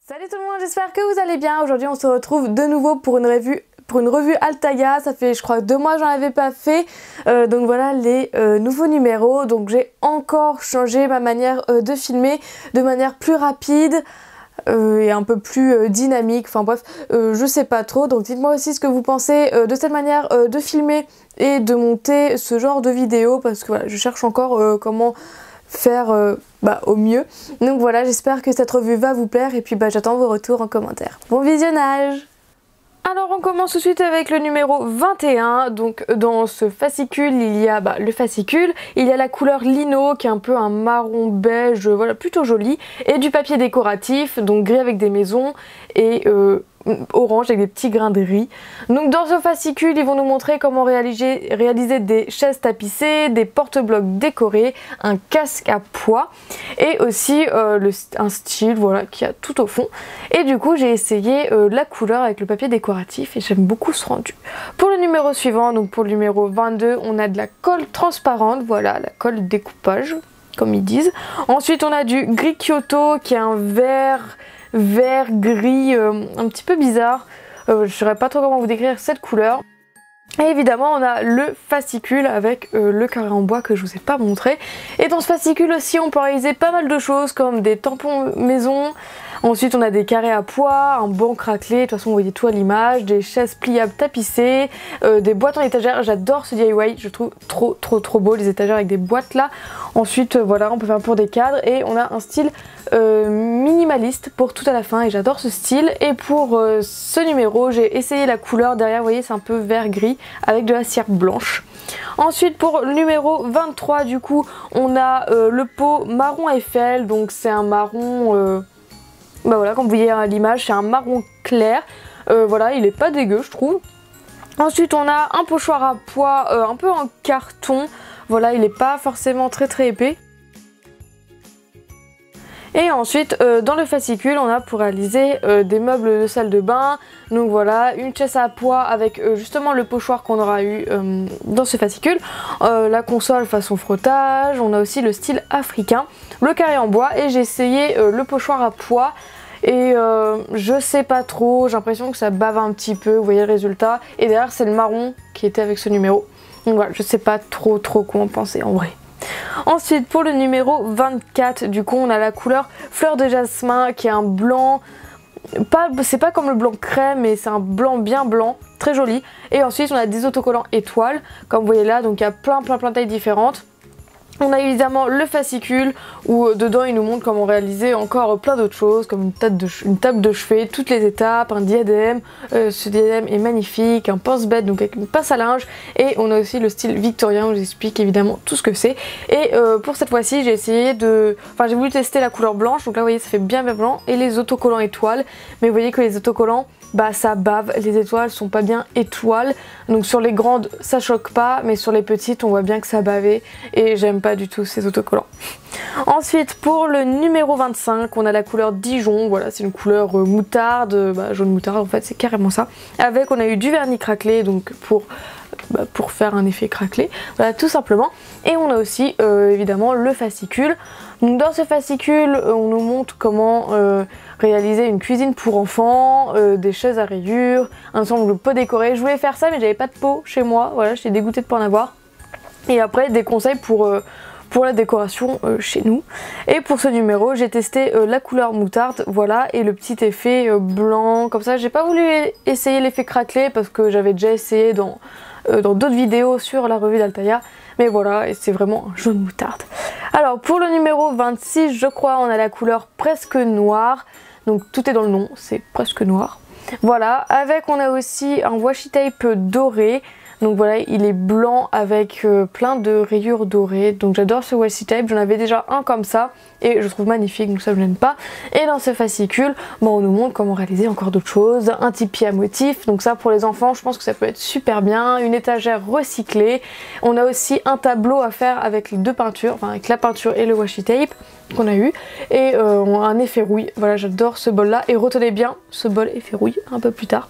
Salut tout le monde, j'espère que vous allez bien. Aujourd'hui on se retrouve de nouveau pour une revue Altaïa. Ça fait je crois 2 mois que j'en avais pas fait. Donc voilà les nouveaux numéros. Donc j'ai encore changé ma manière de filmer de manière plus rapide et un peu plus dynamique. Enfin bref, je sais pas trop. Donc dites-moi aussi ce que vous pensez de cette manière de filmer et de monter ce genre de vidéo. Parce que voilà, je cherche encore comment faire au mieux. Donc voilà, j'espère que cette revue va vous plaire et puis j'attends vos retours en commentaire. Bon visionnage! Alors on commence tout de suite avec le numéro 21. Donc dans ce fascicule il y a le fascicule, il y a la couleur lino qui est un peu un marron beige, voilà, plutôt joli, et du papier décoratif, donc gris avec des maisons et orange avec des petits grains de riz. Donc dans ce fascicule ils vont nous montrer comment réaliser des chaises tapissées, des porte-blocs décorés, un casque à pois et aussi un style voilà qui a tout au fond. Et du coup j'ai essayé la couleur avec le papier décoratif et j'aime beaucoup ce rendu. Pour le numéro suivant, donc pour le numéro 22, on a de la colle transparente, voilà la colle découpage comme ils disent. Ensuite on a du gris Kyoto qui est un vert gris un petit peu bizarre, je ne saurais pas trop comment vous décrire cette couleur. Et évidemment on a le fascicule avec le carré en bois que je vous ai pas montré. Et dans ce fascicule aussi on peut réaliser pas mal de choses comme des tampons maison. Ensuite on a des carrés à pois, un banc craquelé, de toute façon vous voyez tout à l'image, des chaises pliables tapissées, des boîtes en étagère. J'adore ce DIY, je trouve trop beau les étagères avec des boîtes là. Ensuite voilà, on peut faire pour des cadres et on a un style minimaliste pour tout à la fin et j'adore ce style. Et pour ce numéro j'ai essayé la couleur derrière, vous voyez c'est un peu vert gris avec de la cire blanche. Ensuite pour le numéro 23 du coup on a le pot marron Eiffel, donc c'est un marron voilà, comme vous voyez à l'image, c'est un marron clair. Voilà, il est pas dégueu, je trouve. Ensuite, on a un pochoir à pois, un peu en carton. Voilà, il est pas forcément très épais. Et ensuite, dans le fascicule, on a pour réaliser des meubles de salle de bain. Donc voilà, une chaise à pois avec justement le pochoir qu'on aura eu dans ce fascicule. La console façon frottage. On a aussi le style africain, le carré en bois. Et j'ai essayé le pochoir à pois. Et je sais pas trop, j'ai l'impression que ça bave un petit peu, vous voyez le résultat. Et derrière c'est le marron qui était avec ce numéro. Donc voilà, je sais pas trop quoi en penser en vrai. Ensuite pour le numéro 24, du coup on a la couleur fleur de jasmin qui est un blanc, c'est pas comme le blanc crème mais c'est un blanc bien blanc, très joli. Et ensuite on a des autocollants étoiles, comme vous voyez là, donc il y a plein de tailles différentes. On a évidemment le fascicule où dedans il nous montre comment réaliser encore plein d'autres choses comme une table de chevet, toutes les étapes, un diadème, ce diadème est magnifique, un pense-bête donc avec une pince à linge, et on a aussi le style victorien où j'explique évidemment tout ce que c'est. Et pour cette fois-ci j'ai essayé j'ai voulu tester la couleur blanche, donc là vous voyez ça fait bien blanc, et les autocollants étoiles, mais vous voyez que les autocollants ça bave, les étoiles sont pas bien étoiles, donc sur les grandes ça choque pas, mais sur les petites on voit bien que ça bavait et j'aime pas du tout ces autocollants. Ensuite pour le numéro 25 on a la couleur Dijon, voilà c'est une couleur moutarde, jaune moutarde en fait c'est carrément ça, avec on a eu du vernis craquelé donc pour faire un effet craquelé, voilà tout simplement. Et on a aussi évidemment le fascicule. Donc dans ce fascicule on nous montre comment réaliser une cuisine pour enfants, des chaises à rayures, un ensemble de pots décorés. Je voulais faire ça mais j'avais pas de pot chez moi, voilà j'étais dégoûtée de pas en avoir. Et après des conseils pour la décoration chez nous. Et pour ce numéro j'ai testé la couleur moutarde, voilà, et le petit effet blanc comme ça. J'ai pas voulu essayer l'effet craquelé parce que j'avais déjà essayé dans d'autres vidéos sur la revue d'Altaïa, mais voilà, et c'est vraiment un jaune moutarde. Alors pour le numéro 26 je crois on a la couleur presque noire, donc tout est dans le nom, c'est presque noir. Voilà, avec on a aussi un washi tape doré. Donc voilà, il est blanc avec plein de rayures dorées. Donc j'adore ce washi tape, j'en avais déjà un comme ça et je trouve magnifique, donc ça me gêne pas. Et dans ce fascicule, on nous montre comment réaliser encore d'autres choses. Un tipi à motif, donc ça pour les enfants je pense que ça peut être super bien. Une étagère recyclée. On a aussi un tableau à faire avec les deux peintures, enfin avec la peinture et le washi tape qu'on a eu. Et un effet rouille, voilà j'adore ce bol là. Et retenez bien, ce bol effet rouille un peu plus tard.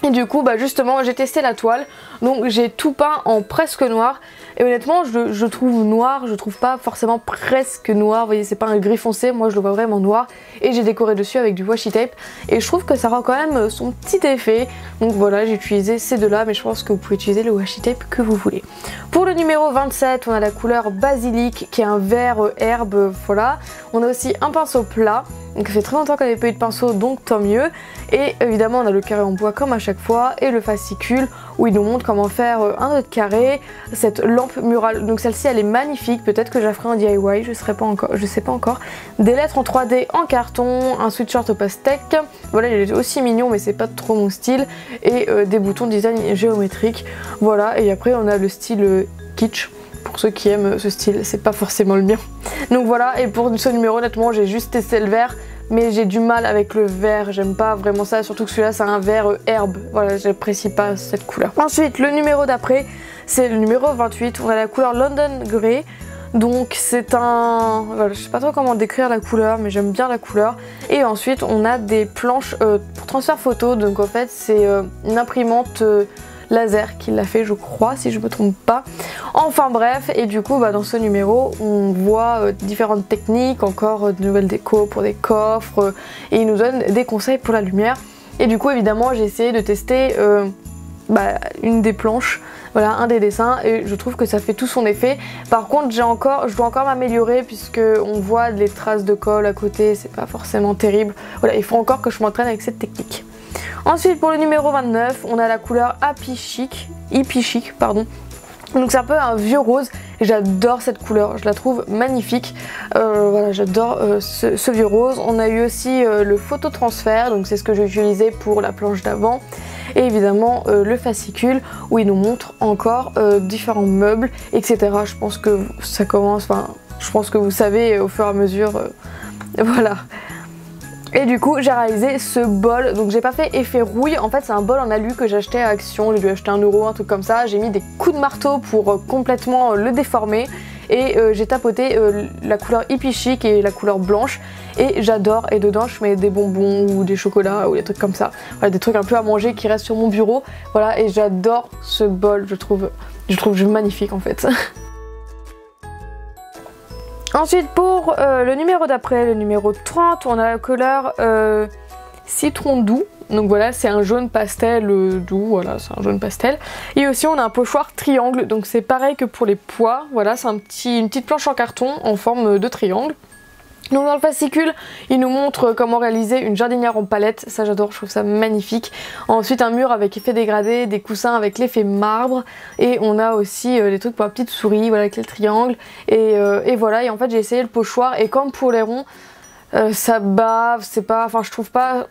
Et du coup bah justement j'ai testé la toile, donc j'ai tout peint en presque noir. Et honnêtement je trouve noir, je trouve pas forcément presque noir, vous voyez c'est pas un gris foncé, moi je le vois vraiment noir. Et j'ai décoré dessus avec du washi tape et je trouve que ça rend quand même son petit effet. Donc voilà, j'ai utilisé ces deux là, mais je pense que vous pouvez utiliser le washi tape que vous voulez. Pour le numéro 27, on a la couleur basilic qui est un vert herbe, voilà. On a aussi un pinceau plat. Donc ça fait très longtemps qu'on n'avait pas eu de pinceau, donc tant mieux. Et évidemment on a le carré en bois comme à chaque fois et le fascicule où il nous montre comment faire un autre carré, cette lampe murale. Donc celle-ci elle est magnifique, peut-être que je la ferai en DIY, je sais pas encore. Des lettres en 3D en carton, un sweatshirt au pastèque, voilà il est aussi mignon mais c'est pas trop mon style. Et des boutons design géométrique, voilà. Et après on a le style kitsch. Pour ceux qui aiment ce style, c'est pas forcément le mien. Donc voilà, et pour ce numéro honnêtement j'ai juste testé le vert, mais j'ai du mal avec le vert, j'aime pas vraiment ça, surtout que celui-là c'est un vert herbe, voilà j'apprécie pas cette couleur. Ensuite le numéro d'après c'est le numéro 28, on a la couleur London Grey. Donc c'est un... Voilà, je sais pas trop comment décrire la couleur mais j'aime bien la couleur. Et ensuite on a des planches pour transfert photo, donc en fait c'est une imprimante laser qui l'a fait je crois si je me trompe pas. Enfin bref, et du coup bah, dans ce numéro on voit différentes techniques, encore de nouvelles décos pour des coffres et il nous donne des conseils pour la lumière. Et du coup évidemment j'ai essayé de tester une des planches, voilà un des dessins et je trouve que ça fait tout son effet. Par contre je dois encore m'améliorer puisque on voit des traces de colle à côté, c'est pas forcément terrible. Voilà, il faut encore que je m'entraîne avec cette technique. Ensuite pour le numéro 29 on a la couleur Hippie Chic, pardon. Donc c'est un peu un vieux rose et j'adore cette couleur, je la trouve magnifique. Voilà, j'adore ce vieux rose. On a eu aussi le phototransfert, donc c'est ce que j'ai utilisé pour la planche d'avant. Et évidemment le fascicule où il nous montre encore différents meubles, etc. Je pense que ça commence, je pense que vous savez au fur et à mesure, voilà. Et du coup j'ai réalisé ce bol, donc j'ai pas fait effet rouille, en fait c'est un bol en alu que j'ai acheté à Action, j'ai dû acheter 1 €, un truc comme ça, j'ai mis des coups de marteau pour complètement le déformer et j'ai tapoté la couleur Hippie Chic et la couleur blanche et j'adore, et dedans je mets des bonbons ou des chocolats ou des trucs comme ça, voilà, des trucs un peu à manger qui restent sur mon bureau, voilà, et j'adore ce bol, je trouve magnifique en fait. Ensuite pour le numéro d'après, le numéro 30, on a la couleur citron doux. Donc voilà, c'est un jaune pastel doux, voilà, c'est un jaune pastel. Et aussi on a un pochoir triangle, donc c'est pareil que pour les pois, voilà, c'est une petite planche en carton en forme de triangle. Donc dans le fascicule, il nous montre comment réaliser une jardinière en palette, ça j'adore, je trouve ça magnifique. Ensuite un mur avec effet dégradé, des coussins avec l'effet marbre, et on a aussi des trucs pour la petite souris, voilà, avec les triangles, et voilà. Et en fait j'ai essayé le pochoir, et comme pour les ronds, ça bave, c'est pas, je trouve pas...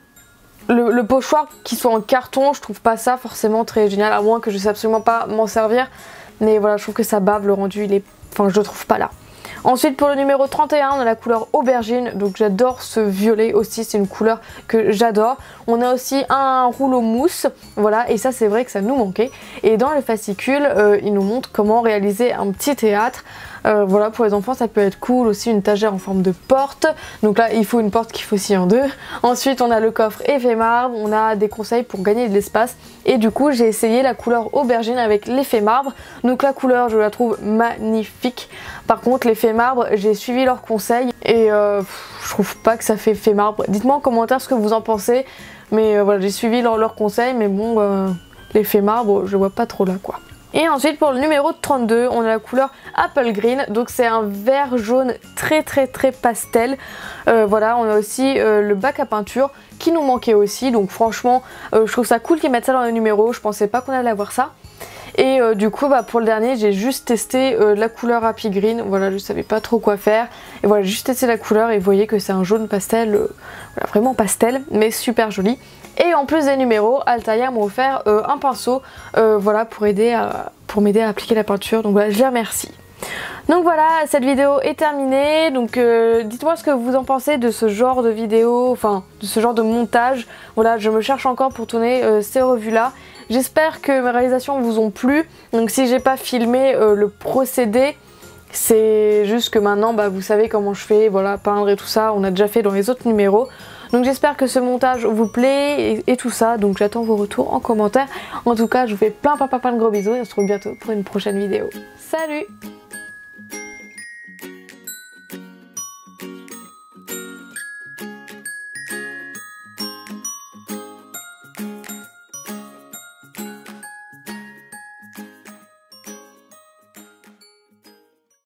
Le pochoir qui soit en carton, je trouve pas ça forcément très génial, à moins que je sais absolument pas m'en servir, mais voilà, je trouve que ça bave, le rendu il est... je le trouve pas là. Ensuite pour le numéro 31 on a la couleur aubergine, donc j'adore ce violet aussi, c'est une couleur que j'adore. On a aussi un rouleau mousse, voilà, et ça c'est vrai que ça nous manquait. Et dans le fascicule il nous montre comment réaliser un petit théâtre. Voilà, pour les enfants ça peut être cool, aussi une étagère en forme de porte, donc là il faut une porte qui faut scier en deux. Ensuite on a le coffre effet marbre, on a des conseils pour gagner de l'espace, et du coup j'ai essayé la couleur aubergine avec l'effet marbre. Donc la couleur je la trouve magnifique, par contre l'effet marbre j'ai suivi leurs conseils et je trouve pas que ça fait effet marbre. Dites-moi en commentaire ce que vous en pensez, mais voilà, j'ai suivi leurs conseils, mais bon l'effet marbre je vois pas trop là quoi. Et ensuite pour le numéro 32 on a la couleur Apple Green, donc c'est un vert jaune très pastel. Voilà, on a aussi le bac à peinture qui nous manquait aussi, donc franchement je trouve ça cool qu'ils mettent ça dans le numéro, je pensais pas qu'on allait avoir ça. Et du coup pour le dernier j'ai juste testé la couleur Happy Green, voilà, je savais pas trop quoi faire. Et voilà, j'ai juste testé la couleur et vous voyez que c'est un jaune pastel, voilà, vraiment pastel, mais super joli. Et en plus des numéros, Altaïa m'a offert un pinceau, voilà, pour m'aider à appliquer la peinture, donc voilà, je les remercie. Donc voilà, cette vidéo est terminée, donc dites-moi ce que vous en pensez de ce genre de vidéo, enfin de ce genre de montage. Voilà, je me cherche encore pour tourner ces revues là. J'espère que mes réalisations vous ont plu, donc si j'ai pas filmé le procédé, c'est juste que maintenant vous savez comment je fais, voilà, peindre et tout ça, on a déjà fait dans les autres numéros. Donc j'espère que ce montage vous plaît et tout ça, donc j'attends vos retours en commentaire. En tout cas je vous fais plein de gros bisous et on se retrouve bientôt pour une prochaine vidéo. Salut!